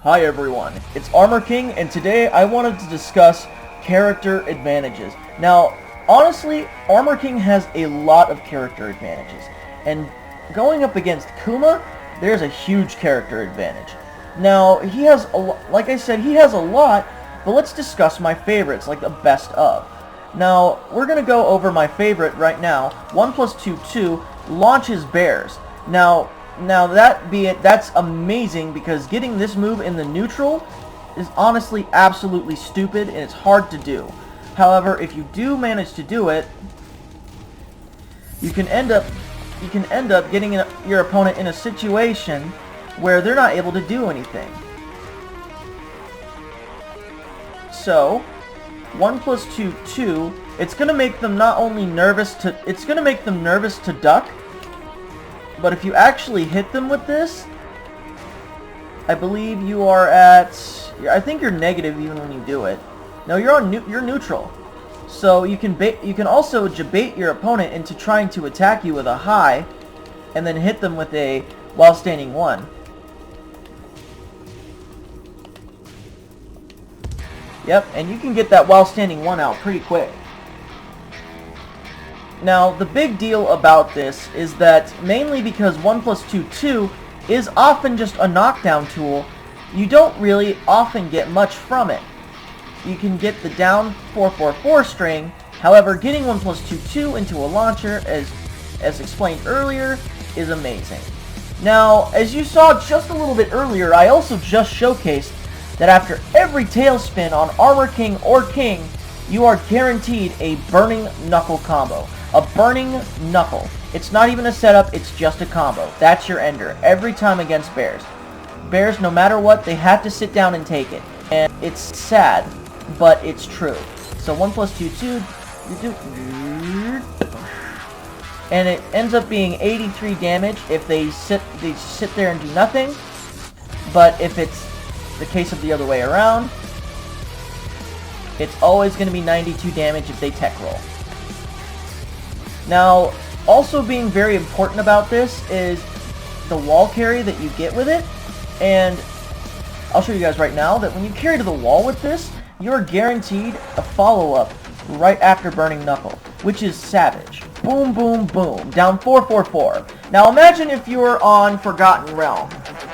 Hi everyone, it's Armor King, and today I wanted to discuss character advantages. Now, honestly, Armor King has a lot of character advantages, and going up against Kuma, there's a huge character advantage. Now, he has like I said, he has a lot, but let's discuss my favorites, like the best of. Now, we're gonna go over my favorite right now. 1 + 2, 2 launches bears. Now that's amazing because getting this move in the neutral is honestly absolutely stupid and it's hard to do. However, if you do manage to do it, you can end up getting your opponent in a situation where they're not able to do anything. So, 1 + 2, 2, it's gonna make them not only nervous to duck. But if you actually hit them with this, I believe you are at... I think you're negative even when you do it. No, you're neutral. So you can also bait your opponent into trying to attack you with a high, and then hit them with a while standing 1. Yep, and you can get that while standing 1 out pretty quick. Now, the big deal about this is that mainly because 1 + 2, 2 is often just a knockdown tool, you don't really often get much from it. You can get the down 4-4-4 string, however, getting 1 + 2, 2 into a launcher, as explained earlier, is amazing. Now, as you saw just a little bit earlier, I also just showcased that after every Tailspin on Armor King or King, you are guaranteed a Burning Knuckle combo. A Burning Knuckle. It's not even a setup, it's just a combo. That's your ender, every time against bears. Bears, no matter what, they have to sit down and take it. And it's sad, but it's true. So 1 + 2, 2, you do... And it ends up being 83 damage if they sit there and do nothing. But if it's the case of the other way around, it's always going to be 92 damage if they tech roll. Now, also being very important about this is the wall carry that you get with it, and I'll show you guys right now that when you carry to the wall with this, you're guaranteed a follow-up right after Burning Knuckle, which is savage. Boom, boom, boom, down 4-4-4. Now imagine if you were on Forgotten Realm.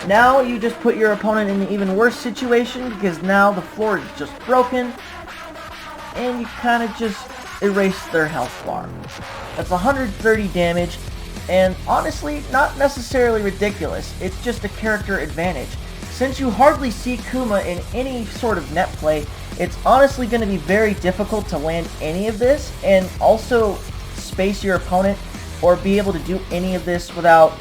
Now you just put your opponent in an even worse situation because now the floor is just broken, and you kind of just erase their health bar. That's 130 damage, and honestly, not necessarily ridiculous. It's just a character advantage. Since you hardly see Kuma in any sort of net play, it's honestly going to be very difficult to land any of this, and also space your opponent, or be able to do any of this without,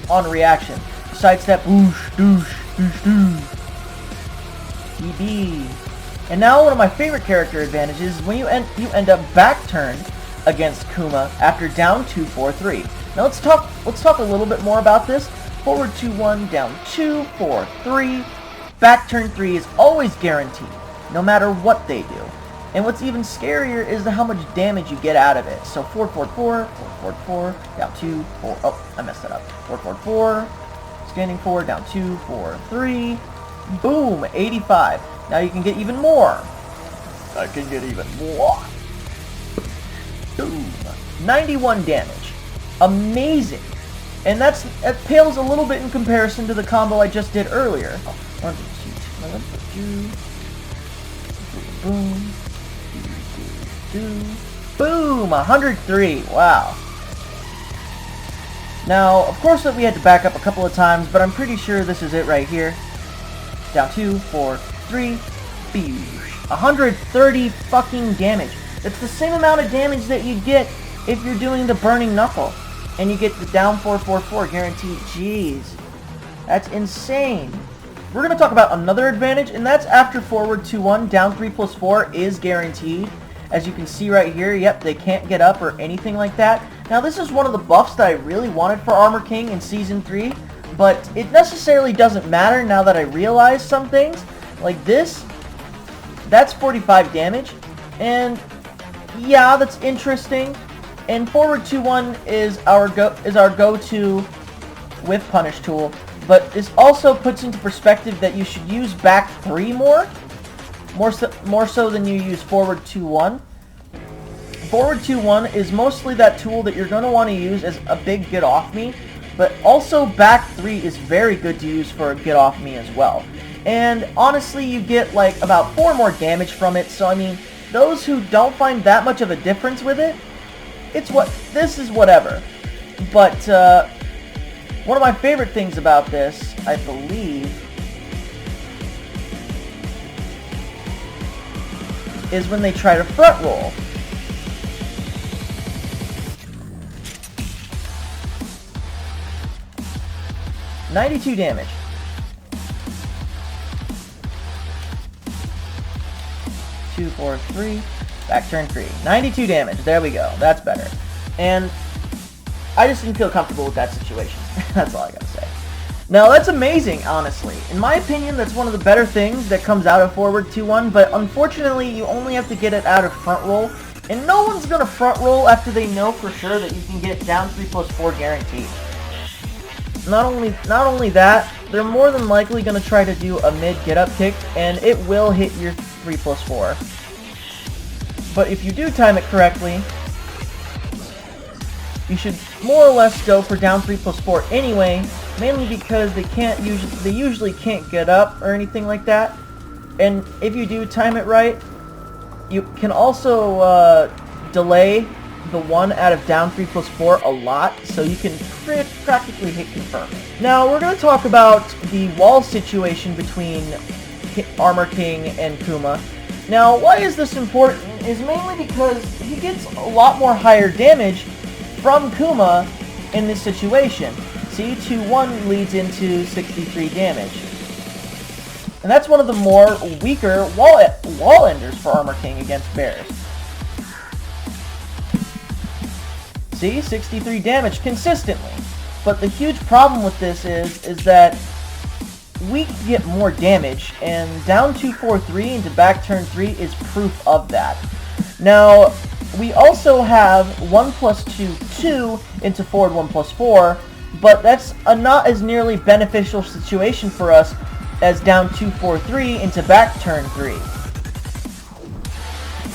on reaction. Sidestep, whoosh, doosh, doosh, doosh. EB. And now one of my favorite character advantages is when you end up back turned against Kuma after down 2-4-3. Now let's talk a little bit more about this. Forward 2-1, down 2-4-3. Back turn 3 is always guaranteed, no matter what they do. And what's even scarier is how much damage you get out of it. So 4-4-4, 4-4-4, down 2-4. Oh, I messed that up. 4-4-4, standing 4, down 2-4-3. Boom, 85. Now you can get even more. I can get even more. Boom. 91 damage. Amazing. And that pales a little bit in comparison to the combo I just did earlier. 1, 2, 2. Boom. Boom. 103. Wow. Now, of course that we had to back up a couple of times, but I'm pretty sure this is it right here. Down 2-4-3. 130 fucking damage. It's the same amount of damage that you get if you're doing the Burning Knuckle. And you get the down 4-4-4 guaranteed. Jeez. That's insane. We're going to talk about another advantage, and that's after forward 2-1, down 3+4 is guaranteed. As you can see right here, yep, they can't get up or anything like that. Now this is one of the buffs that I really wanted for Armor King in Season 3, but it necessarily doesn't matter now that I realize some things. Like this, that's 45 damage, and yeah, that's interesting. And forward 2-1 is our go-to with punish tool, but this also puts into perspective that you should use back 3 more so than you use forward 2-1. Forward 2-1 is mostly that tool that you're going to want to use as a big get off me, but also back 3 is very good to use for a get off me as well. And honestly, you get like about 4 more damage from it, so I mean, those who don't find that much of a difference with it, this is whatever. But one of my favorite things about this, I believe, is when they try to front roll. $92 damage. 2, 4, 3. Back turn 3. 92 damage. There we go. That's better. And I just didn't feel comfortable with that situation. That's all I gotta say. Now, that's amazing, honestly. In my opinion, that's one of the better things that comes out of forward 2-1, but unfortunately, you only have to get it out of front roll, and no one's gonna front roll after they know for sure that you can get down 3+4 guaranteed. Not only that, they're more than likely going to try to do a mid get-up kick, and it will hit your 3+4. But if you do time it correctly, you should more or less go for down 3+4 anyway, mainly because they usually can't get up or anything like that. And if you do time it right, you can also delay the 1 out of down 3+4 a lot, so you can practically hit confirm. Now, we're going to talk about the wall situation between Armor King and Kuma. Now, why is this important is mainly because he gets a lot more higher damage from Kuma in this situation. See, 2-1 leads into 63 damage. And that's one of the more weaker wall enders for Armor King against bears. See, 63 damage consistently. But the huge problem with this is that we get more damage, and down 2-4-3 into back turn 3 is proof of that. Now, we also have 1+2-2 into forward 1+4, but that's a not as nearly beneficial situation for us as down 2-4-3 into back turn 3.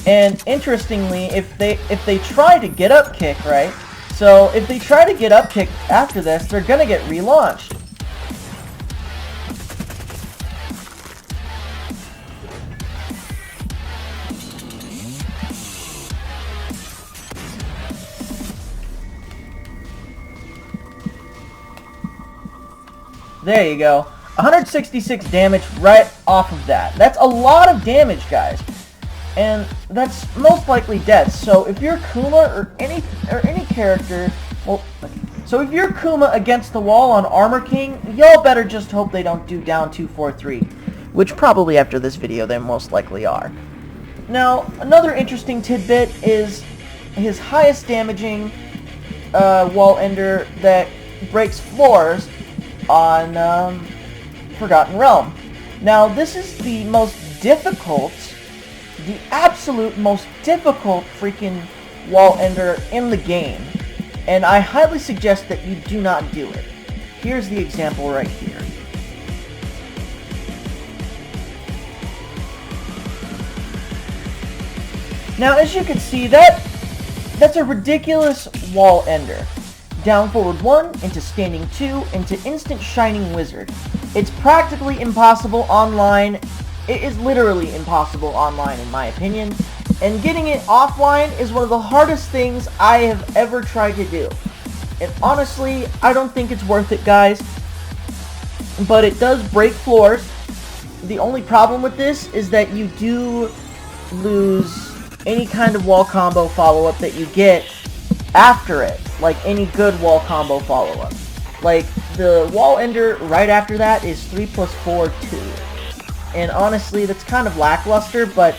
And interestingly, if they try to get up kick, right? So if they try to get up kick after this, they're gonna get relaunched. There you go. 166 damage right off of that. That's a lot of damage, guys. And that's most likely death. So if you're Kuma or any character, well, so if you're Kuma against the wall on Armor King, y'all better just hope they don't do down 2-4-3, which probably after this video they most likely are. Now, another interesting tidbit is his highest damaging wall ender that breaks floors on Forgotten Realm. Now, this is the most difficult, the absolute most difficult freaking wall ender in the game, and I highly suggest that you do not do it. Here's the example right here. Now, as you can see, that's a ridiculous wall ender. Down forward 1, into standing 2, into instant shining wizard. It's practically impossible online. It is literally impossible online in my opinion. And getting it offline is one of the hardest things I have ever tried to do. And honestly, I don't think it's worth it, guys. But it does break floors. The only problem with this is that you do lose any kind of wall combo follow-up that you get after it, like any good wall combo follow-up. Like, the wall ender right after that is 3+4-2. And honestly, that's kind of lackluster, but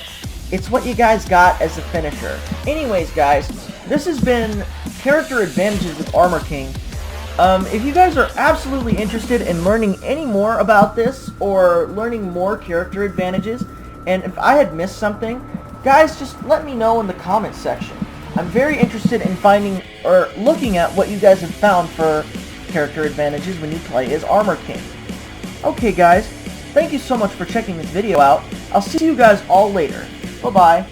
it's what you guys got as a finisher. Anyways, guys, this has been character advantages of Armor King. If you guys are absolutely interested in learning any more about this, or learning more character advantages, and if I had missed something, guys, just let me know in the comments section. I'm very interested in finding or looking at what you guys have found for character advantages when you play as Armor King. Okay guys, thank you so much for checking this video out. I'll see you guys all later. Bye-bye.